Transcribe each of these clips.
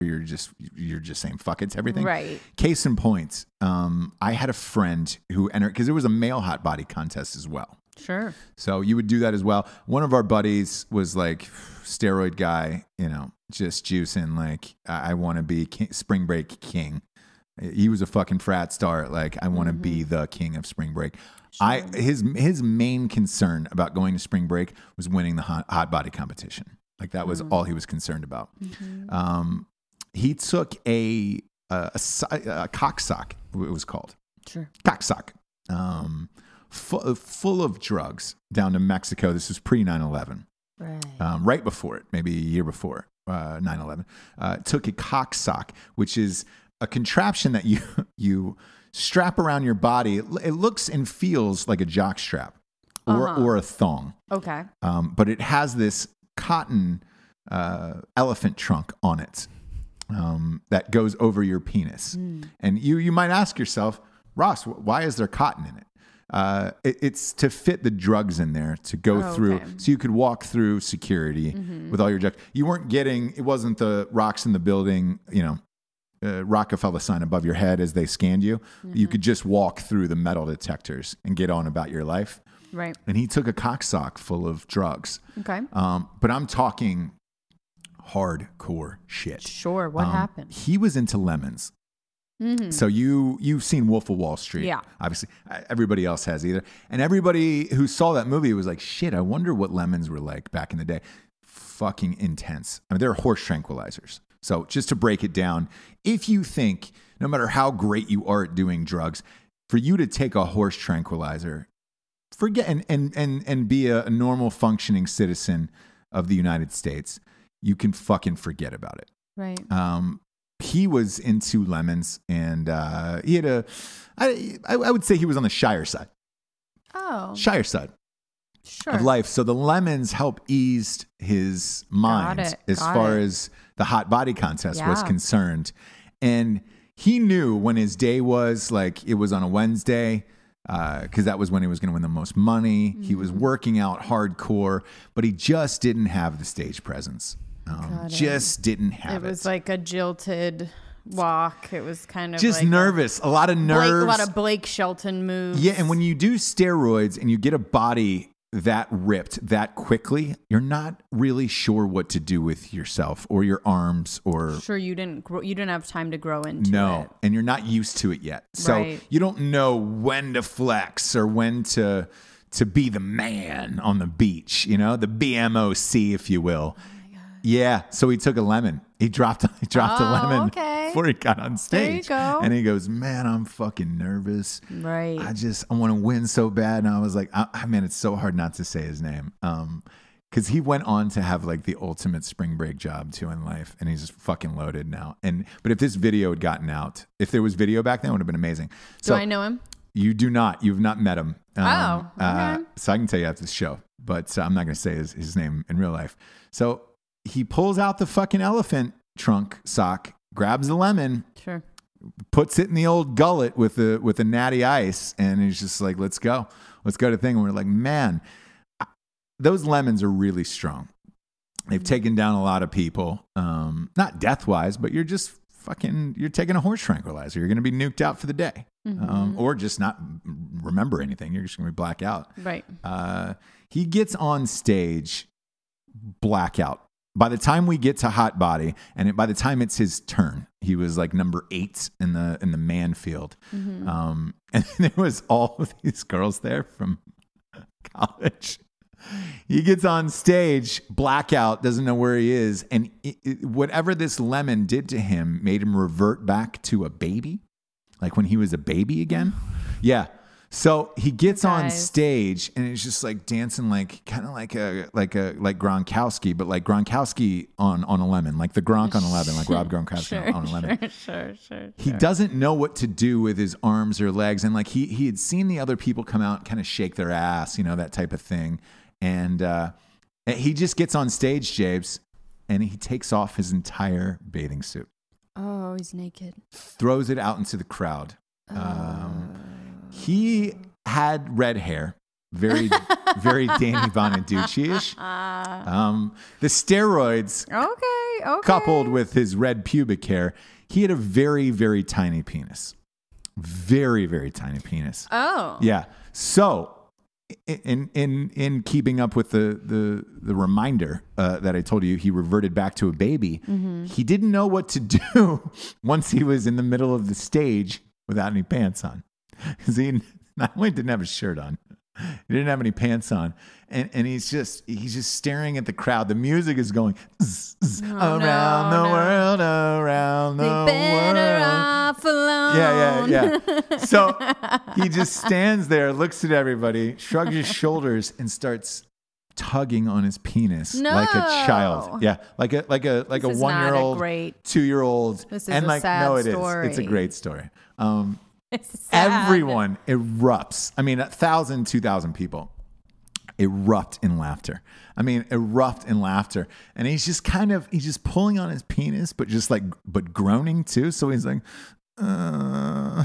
you're just saying fuck it to everything. Right. Case in point, I had a friend who entered because there was a male hot body contest as well. Sure. So you would do that as well. One of our buddies was like steroid guy, you know, just juicing like I want to be spring break king. He was a fucking frat star. Like I want to be the king of spring break. Sure. His main concern about going to spring break was winning the hot body competition. Like that was all he was concerned about. He took a cock sock, it was called. Sure. Cock sock. Full of drugs down to Mexico. This was pre 9/11. Right. Right before it, maybe a year before 9/11. Took a cock sock, which is a contraption that you strap around your body. It looks and feels like a jock strap or a thong. Okay. But it has this cotton elephant trunk on it that goes over your penis. And you might ask yourself, Ross, why is there cotton in it? It's to fit the drugs in there to go through, so you could walk through security with all your drugs. You weren't getting, it wasn't the rocks in the building, you know, Rockefeller sign above your head as they scanned you. You could just walk through the metal detectors and get on about your life. Right. And he took a cock sock full of drugs. Okay. But I'm talking hardcore shit. Sure. What happened? He was into lemons. So you've seen Wolf of Wall Street. Yeah. Obviously, everybody else has either. And everybody who saw that movie was like, shit, I wonder what lemons were like back in the day. Fucking intense. I mean, they're horse tranquilizers. So just to break it down, if you think, no matter how great you are at doing drugs, for you to take a horse tranquilizer, forget and be a normal functioning citizen of the United States, you can fucking forget about it. Right. He was into lemons, and he had I would say he was on the Shire side. Oh. Shire side. Sure. Of life. So the lemons help ease his mind as far as the hot body contest was concerned. And he knew when his day was, like it was on a Wednesday, because that was when he was going to win the most money. He was working out hardcore, but he just didn't have the stage presence. Just didn't have it. It was like a jilted walk. It was kind of just like nervous. A lot of nerves. A lot of Blake Shelton moves. Yeah, and when you do steroids and you get a body that ripped that quickly, you're not really sure what to do with yourself or your arms or sure you didn't have time to grow into it. And you're not used to it yet. So you don't know when to flex or when to be the man on the beach, you know, the BMOC, if you will. Yeah, so he took a lemon. He dropped a lemon before he got on stage. There you go. And he goes, man, I'm fucking nervous. Right. I want to win so bad. And I was like, man, it's so hard not to say his name. Because he went on to have like the ultimate spring break job too in life. And he's just fucking loaded now. But if this video had gotten out, if there was video back then, it would have been amazing. So, do I know him? You do not. You've not met him. Okay. So I can tell you after the show. But I'm not going to say his name in real life. So he pulls out the fucking elephant trunk sock, grabs the lemon, puts it in the old gullet with a natty ice, and he's just like, let's go to the thing. And we're like, man, those lemons are really strong. They've taken down a lot of people, not death-wise, but you're taking a horse tranquilizer. You're going to be nuked out for the day, or just not remember anything. You're just going to be black out. Right. He gets on stage, blackout. By the time we get to hot body, and by the time it's his turn, he was like number 8 in the man field. And there was all of these girls there from college. He gets on stage, blackout, doesn't know where he is, and whatever this lemon did to him made him revert back to a baby, like when he was a baby again. Yeah. So he gets on stage and he's just like dancing, like kind of like Gronkowski, but like Gronkowski on a lemon, like the Gronk on a lemon, like Rob Gronkowski on a lemon. Sure. He doesn't know what to do with his arms or legs, and like he had seen the other people come out and kind of shake their ass, you know, that type of thing, and he just gets on stage, Jabes, and he takes off his entire bathing suit. Oh, he's naked. Throws it out into the crowd. He had red hair, very very Danny Bonaducci-ish. The steroids, Okay. coupled with his red pubic hair, he had a very, very tiny penis. Very, very tiny penis. Oh. Yeah. So, in keeping up with the reminder that I told you, he reverted back to a baby. Mm-hmm. He didn't know what to do once he was in the middle of the stage without any pants on. Because he not only didn't have a shirt on, he didn't have any pants on, and he's just staring at the crowd. The music is going around the world, around the world. Better off alone. Yeah. So he just stands there, looks at everybody, shrugs his shoulders, and starts tugging on his penis like a child. Yeah, like a 1-year-old, 2-year-old, this is and a sad story. It's a great story. Everyone erupts. I mean, 1,000, 2,000 people erupt in laughter. And he's just he's pulling on his penis, but groaning too. So he's like, no.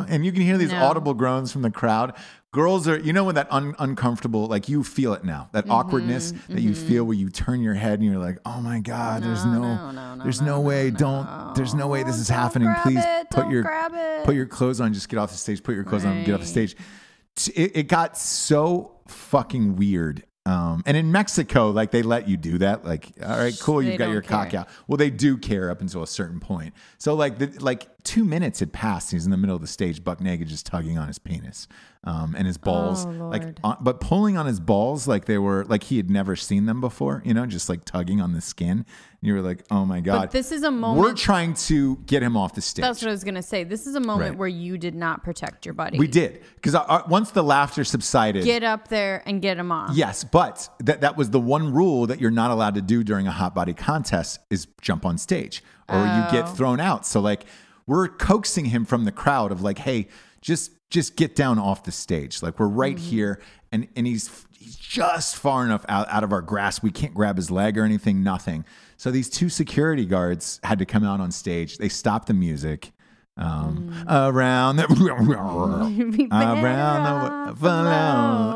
And you can hear these audible groans from the crowd. Girls are, when that uncomfortable, like you feel it now, that awkwardness that you feel where you turn your head and you're like, oh my God, there's no way this is happening. Please put your clothes on, just get off the stage, put your clothes on, get off the stage. It got so fucking weird. And in Mexico, like they let you do that. Like, all right, cool. You've got your cock out. Well, they do care up until a certain point. So like 2 minutes had passed. He's in the middle of the stage, buck naked, just tugging on his penis, and his balls, but pulling on his balls like they were like he had never seen them before. Just like tugging on the skin. And you were like, oh my God. But this is a moment. We're trying to get him off the stage. That's what I was going to say. This is a moment where you did not protect your buddy. We did. Because once the laughter subsided. Get up there and get him off. Yes. But that was the one rule that you're not allowed to do during a hot body contest is jump on stage or you get thrown out. So like we're coaxing him from the crowd of like, hey, just get down off the stage. Like we're right here. And he's just far enough out of our grasp. We can't grab his leg or anything, nothing. So these 2 security guards had to come out on stage. They stopped the music. Around the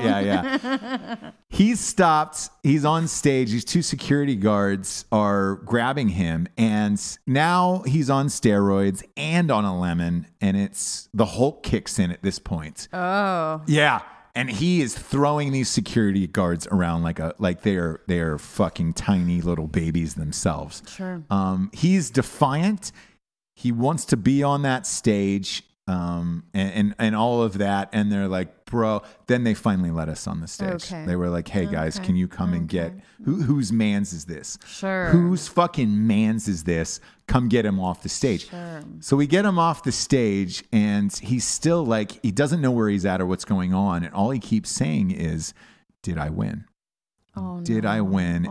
yeah. He's stopped. He's on stage. These 2 security guards are grabbing him, and now he's on steroids and on a lemon, and it's the Hulk kicks in at this point. Oh, yeah. And he is throwing these security guards around like they're fucking tiny little babies themselves. Sure. He's defiant. He wants to be on that stage, and all of that. And they're like, bro. Then they finally let us on the stage. Okay. They were like, hey guys, can you come and get whose man's is this? Sure. Whose fucking man's is this? Come get him off the stage. Sure. So we get him off the stage, and he's still like, he doesn't know where he's at or what's going on. And all he keeps saying is, did I win? Oh, did I win?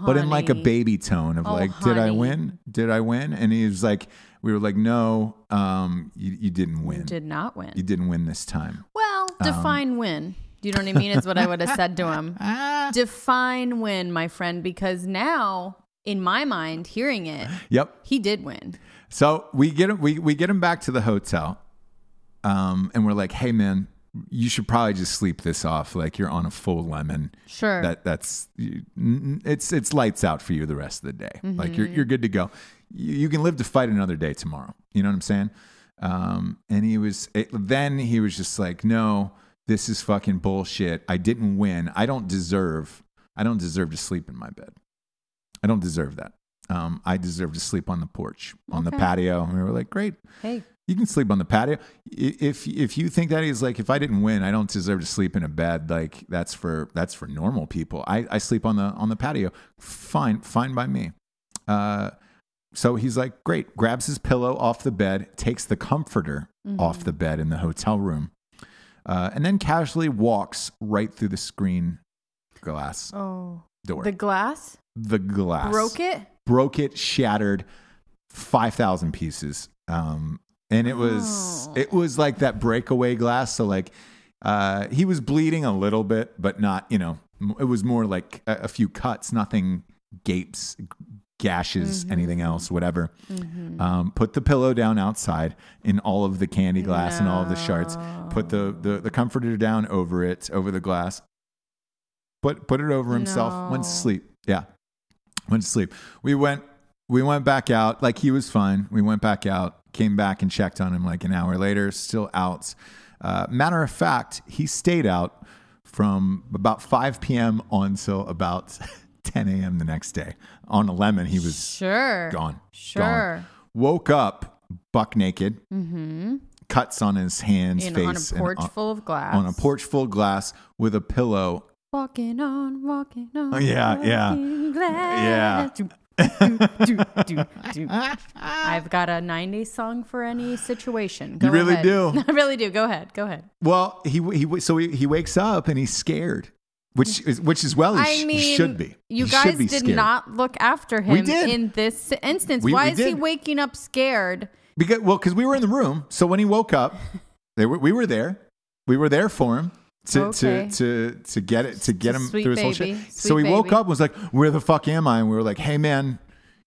But in like a baby tone of like, honey. did I win? Did I win? And he was like, we were like, no, you didn't win. You did not win. You didn't win this time. Well, define win. Do you know what I mean? Is what I would have said to him. Define win, my friend, because now in my mind, hearing it, he did win. So we get him back to the hotel, and we're like, hey man, you should probably just sleep this off. Like you're on a full lemon. Sure. It's lights out for you the rest of the day. Mm-hmm. Like you're good to go. You can live to fight another day tomorrow. You know what I'm saying? And he was just like, no, this is fucking bullshit. I didn't win. I don't deserve to sleep in my bed. I don't deserve that. I deserve to sleep on the porch, on the patio. And we were like, great. Hey. You can sleep on the patio. If you think that, he's like, if I didn't win, I don't deserve to sleep in a bed. Like that's for normal people. I sleep on the patio. Fine by me. So he's like, great. Grabs his pillow off the bed, takes the comforter off the bed in the hotel room, and then casually walks right through the screen glass door. The glass? The glass. Broke it, shattered, 5,000 pieces. And it was like that breakaway glass. So like, he was bleeding a little bit, but not, it was more like a few cuts, nothing gapes, gashes anything else, whatever. Put the pillow down outside in all of the candy glass and all of the shards. Put the comforter down over it, over the glass. Put it over himself. Went to sleep. Yeah, went to sleep. We went back out. Like, he was fine. We went back out. Came back and checked on him like an hour later. Still out. Matter of fact, he stayed out from about 5 p.m. until about 10 a.m. the next day. On a lemon, he was gone. Gone. Woke up buck naked. Cuts on his hands, face. On a porch full of glass. On a porch full of glass with a pillow. Walking on. Oh, yeah. Glass. Yeah. I've got a 90s song for any situation. You really do. I really do. Go ahead. Well, he wakes up and he's scared, which is well he should be. You guys did not look after him in this instance. Why is he waking up scared? Because we were in the room. So when he woke up, we were there. We were there for him. To get him through his whole shit. So he woke up and was like, "Where the fuck am I?" And we were like, "Hey man,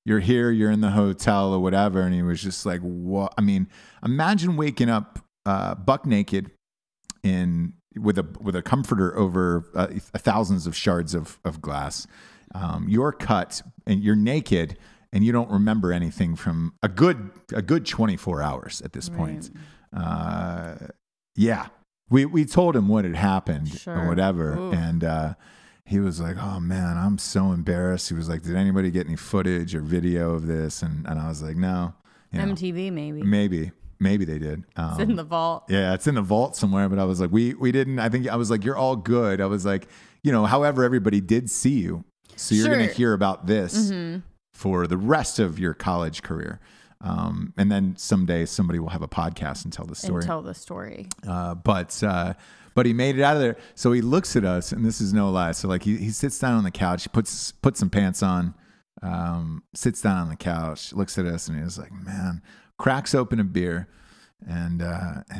you're here. You're in the hotel or whatever." And he was just like, "What?" I mean, imagine waking up buck naked with a comforter over thousands of shards of glass. You're cut and you're naked and you don't remember anything from a good 24 hours at this point. Yeah. We told him what had happened or whatever. Ooh. And he was like, "Oh man, I'm so embarrassed." He was like, "Did anybody get any footage or video of this?" And I was like, "No." MTV maybe. Maybe they did. It's in the vault. Yeah, it's in the vault somewhere. But I was like, we didn't. I was like, "You're all good." I was like, however, everybody did see you. So you're going to hear about this for the rest of your college career. And then someday somebody will have a podcast and tell the story. But he made it out of there. So he looks at us, and this is no lie. So like he sits down on the couch, puts some pants on, sits down on the couch, looks at us, and he's like, "Man," cracks open a beer, and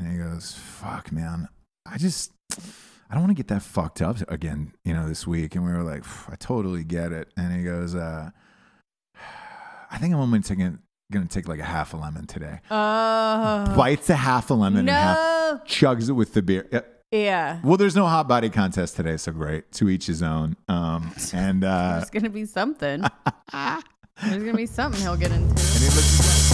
he goes, "Fuck, man, I don't want to get that fucked up again, this week." And we were like, "I totally get it." And he goes, "I think I'm only gonna take like a half a lemon today." Bites a half a lemon and chugs it with the beer. Yeah. Well, there's no hot body contest today, so great. To each his own. And there's gonna be something. There's gonna be something he'll get into. And he looks